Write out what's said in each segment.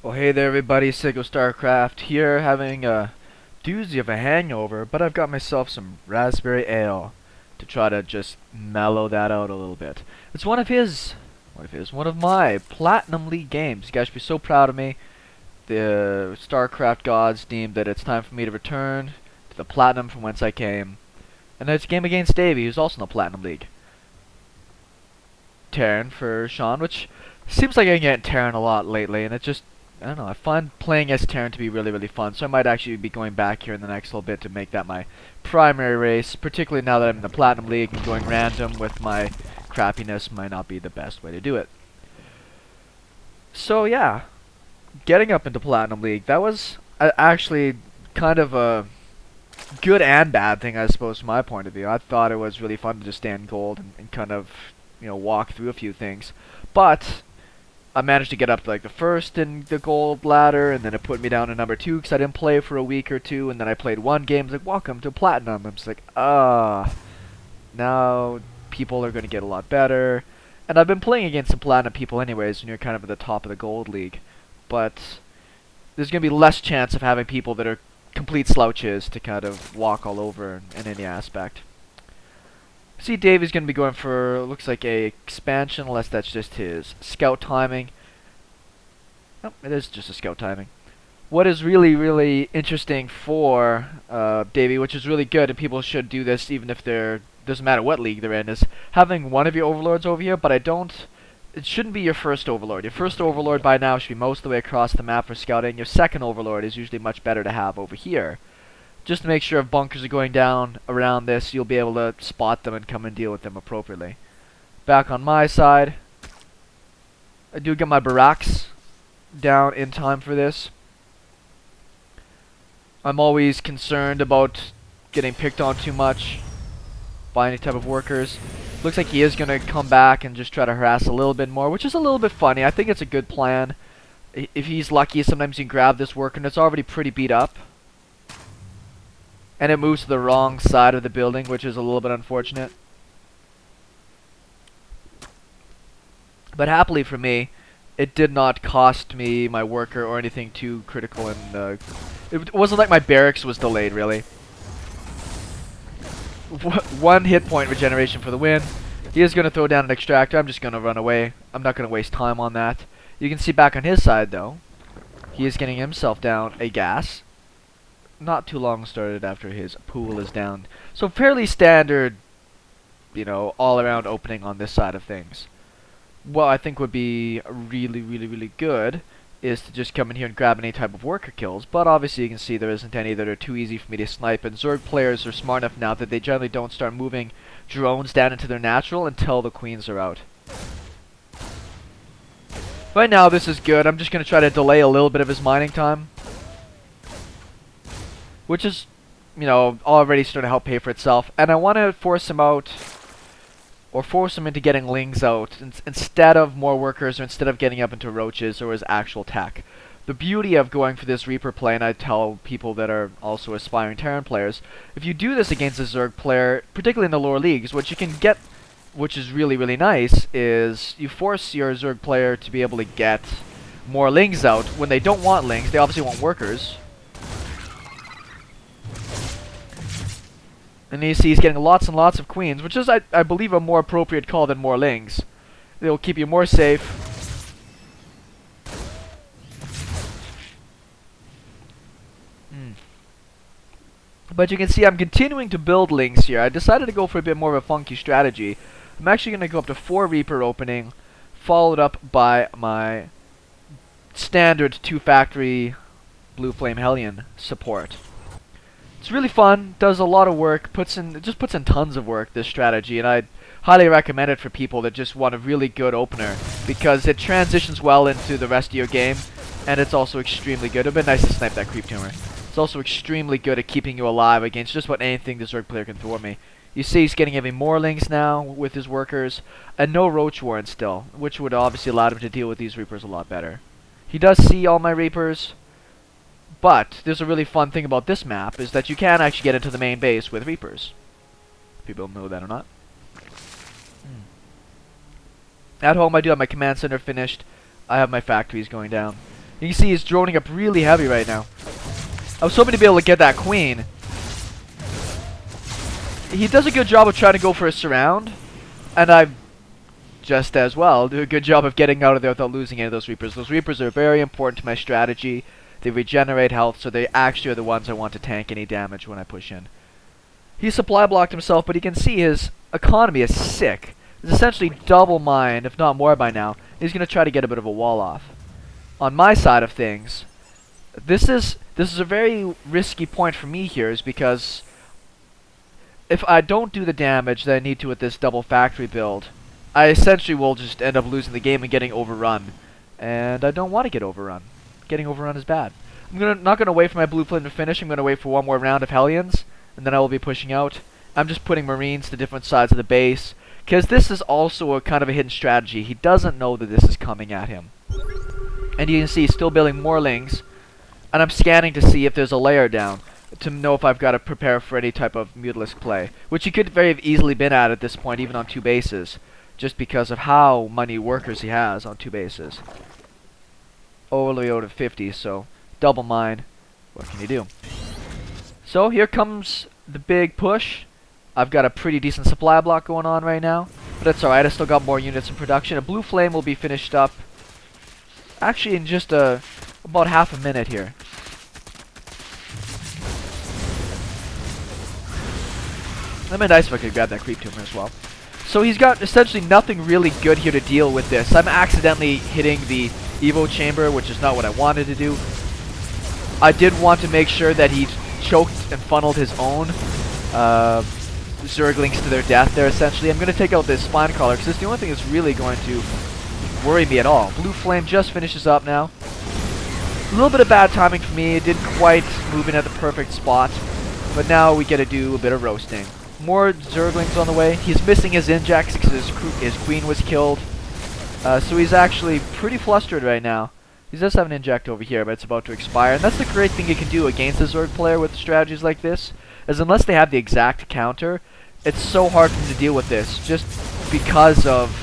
Well, hey there everybody, SeKo Starcraft here, having a doozy of a hangover, but I've got myself some raspberry ale to try to just mellow that out a little bit. It's one of my Platinum League games. You guys should be so proud of me. The Starcraft gods deemed that it's time for me to return to the Platinum from whence I came. And it's a game against Davey, who's also in the Platinum League. Terran for Sean, which seems like I get Terran a lot lately, and it just I don't know, I find playing as Terran to be really fun, so I might actually be going back here in the next little bit to make that my primary race, particularly now that I'm in the Platinum League and going random with my crappiness might not be the best way to do it. So yeah, getting up into Platinum League, that was actually kind of a good and bad thing, I suppose, from my point of view. I thought it was really fun to just stay in gold and kind of, walk through a few things. But I managed to get up to like the first in the gold ladder, and then it put me down to number 2 because I didn't play for a week or two, and then I played one game. It's like, welcome to Platinum. I'm just like, now people are going to get a lot better. And I've been playing against some Platinum people anyways when you're kind of at the top of the gold league. But there's going to be less chance of having people that are complete slouches to kind of walk all over in any aspect. See, Davey's going to be going for, looks like a expansion, unless that's just his scout timing. Nope, it is just a scout timing. What is really interesting for Davey, which is really good, and people should do this even if doesn't matter what league they're in, is having one of your overlords over here, but it shouldn't be your first overlord. Your first overlord by now should be most of the way across the map for scouting. Your second overlord is usually much better to have over here, just to make sure if bunkers are going down around this, you'll be able to spot them and come and deal with them appropriately. Back on my side, I do get my barracks down in time for this. I'm always concerned about getting picked on too much by any type of workers. Looks like he is going to come back and just try to harass a little bit more, which is a little bit funny. I think it's a good plan. If he's lucky, sometimes you can grab this worker and it's already pretty beat up, and it moves to the wrong side of the building, which is a little bit unfortunate. But happily for me, it did not cost me my worker or anything too critical, and it wasn't like my barracks was delayed, really. One hit point regeneration for the win. He is going to throw down an extractor. I'm just going to run away. I'm not going to waste time on that. You can see back on his side, though, he is getting himself down a gas. Not too long started after his pool is down. So fairly standard, all around opening on this side of things. What I think would be really good is to just come in here and grab any type of worker kills, but obviously you can see there isn't any that are too easy for me to snipe, and Zerg players are smart enough now that they generally don't start moving drones down into their natural until the queens are out. Right now this is good. I'm just going to try to delay a little bit of his mining time, which is, already starting to help pay for itself, and I want to force him out, or force him into getting lings out, instead of more workers, or instead of getting up into roaches or his actual tech. The beauty of going for this Reaper play, and I tell people that are also aspiring Terran players, if you do this against a Zerg player, particularly in the lower leagues, what you can get, which is really nice, is you force your Zerg player to be able to get more lings out. When they don't want lings, they obviously want workers. And you see he's getting lots and lots of queens, which is, I believe, a more appropriate call than more lings. They will keep you more safe. But you can see I'm continuing to build lings here. I decided to go for a bit more of a funky strategy. I'm actually going to go up to 4 Reaper opening, followed up by my standard 2 factory Blue Flame Hellion support. It's really fun, does a lot of work, it just puts in tons of work, this strategy, and I'd highly recommend it for people that just want a really good opener, because it transitions well into the rest of your game, and it's also extremely good. It would be nice to snipe that creep tumor. It's also extremely good at keeping you alive against just about anything the Zerg player can throw at me. You see he's getting even more lings now with his workers, and no roach warren still, which would obviously allow him to deal with these Reapers a lot better. He does see all my Reapers, but there's a really fun thing about this map, is that you can actually get into the main base with Reapers. People know that or not. At home I do have my command center finished. I have my factories going down. You can see he's droning up really heavy right now. I was hoping to be able to get that queen. He does a good job of trying to go for a surround, and I just as well do a good job of getting out of there without losing any of those Reapers. Those Reapers are very important to my strategy. They regenerate health, so they actually are the ones I want to tank any damage when I push in. He supply blocked himself, but you can see his economy is sick. It's essentially double mine, if not more by now. He's going to try to get a bit of a wall off. On my side of things, this is a very risky point for me here, is because if I don't do the damage that I need to with this double factory build, I essentially will just end up losing the game and getting overrun. And I don't want to get overrun. Getting overrun is bad. I'm not going to wait for my blue flame to finish. I'm going to wait for one more round of Hellions, and then I will be pushing out. I'm just putting Marines to different sides of the base, because this is also a kind of a hidden strategy. He doesn't know that this is coming at him. And you can see he's still building more lings, and I'm scanning to see if there's a layer down, to know if I've got to prepare for any type of Mutalisk play, which he could very easily been at this point, even on 2 bases, just because of how many workers he has on 2 bases. Overly out of 50, so double mine. What can you do? So here comes the big push. I've got a pretty decent supply block going on right now, but it's alright. I still got more units in production. A blue flame will be finished up actually in just about half a minute here. That'd be nice if I could grab that creep tumor as well. So he's got essentially nothing really good here to deal with this. I'm accidentally hitting the Evo chamber, which is not what I wanted to do. I did want to make sure that he choked and funneled his own zerglings to their death there, essentially. I'm going to take out this spine crawler, because it's the only thing that's really going to worry me at all. Blue flame just finishes up now. A little bit of bad timing for me. It didn't quite move in at the perfect spot, but now we get to do a bit of roasting. More zerglings on the way. He's missing his injects because his queen was killed. So he's actually pretty flustered right now. He does have an inject over here, but it's about to expire. And that's the great thing you can do against a Zerg player with strategies like this, is unless they have the exact counter, it's so hard for them to deal with this, just because of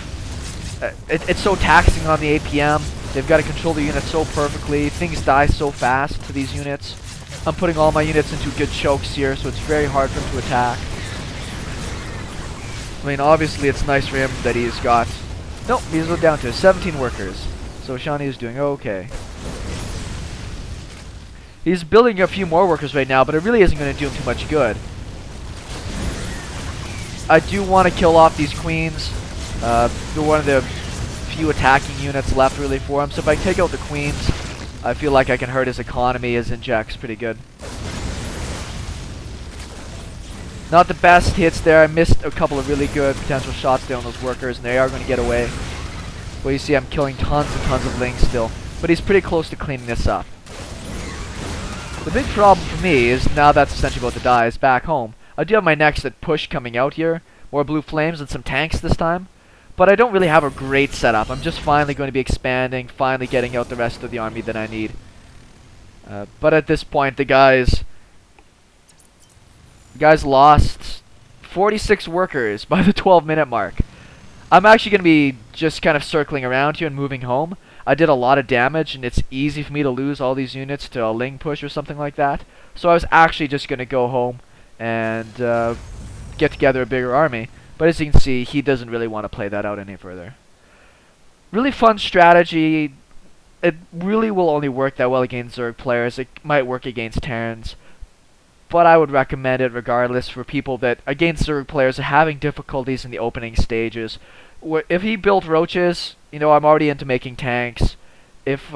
it's so taxing on the APM. They've got to control the units so perfectly. Things die so fast to these units. I'm putting all my units into good chokes here, so it's very hard for them to attack. I mean, obviously it's nice for him that he's got... Nope, he's down to 17 workers. So Shani is doing okay. He's building a few more workers right now, but it really isn't going to do him too much good. I do want to kill off these queens. They're one of the few attacking units left really for him. So if I take out the queens, I feel like I can hurt his economy. His inject's pretty good. Not the best hits there. I missed a couple of really good potential shots there on those workers, and they are going to get away. Well, you see I'm killing tons and tons of lings still, but he's pretty close to cleaning this up. The big problem for me is, now that's essentially about to die, is back home. I do have my next push coming out here, more blue flames and some tanks this time, but I don't really have a great setup. I'm just finally going to be expanding, finally getting out the rest of the army that I need. But at this point, the guys lost 46 workers by the 12-minute mark. I'm actually going to be just kind of circling around here and moving home. I did a lot of damage, and it's easy for me to lose all these units to a ling push or something like that. So I was actually just going to go home and get together a bigger army. But as you can see, he doesn't really want to play that out any further. Really fun strategy. It really will only work that well against Zerg players. It might work against Terrans, but I would recommend it regardless for people that, against Zerg players, are having difficulties in the opening stages. If he built roaches, you know, I'm already into making tanks. If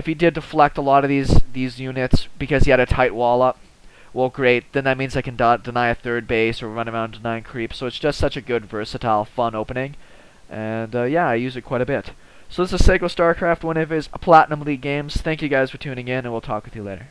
he did deflect a lot of these units because he had a tight wall up, well, great. Then that means I can deny a third base or run around denying creeps. So it's just such a good, versatile, fun opening. And yeah, I use it quite a bit. So this is SeKo Starcraft, one of his Platinum League games. Thank you guys for tuning in, and we'll talk with you later.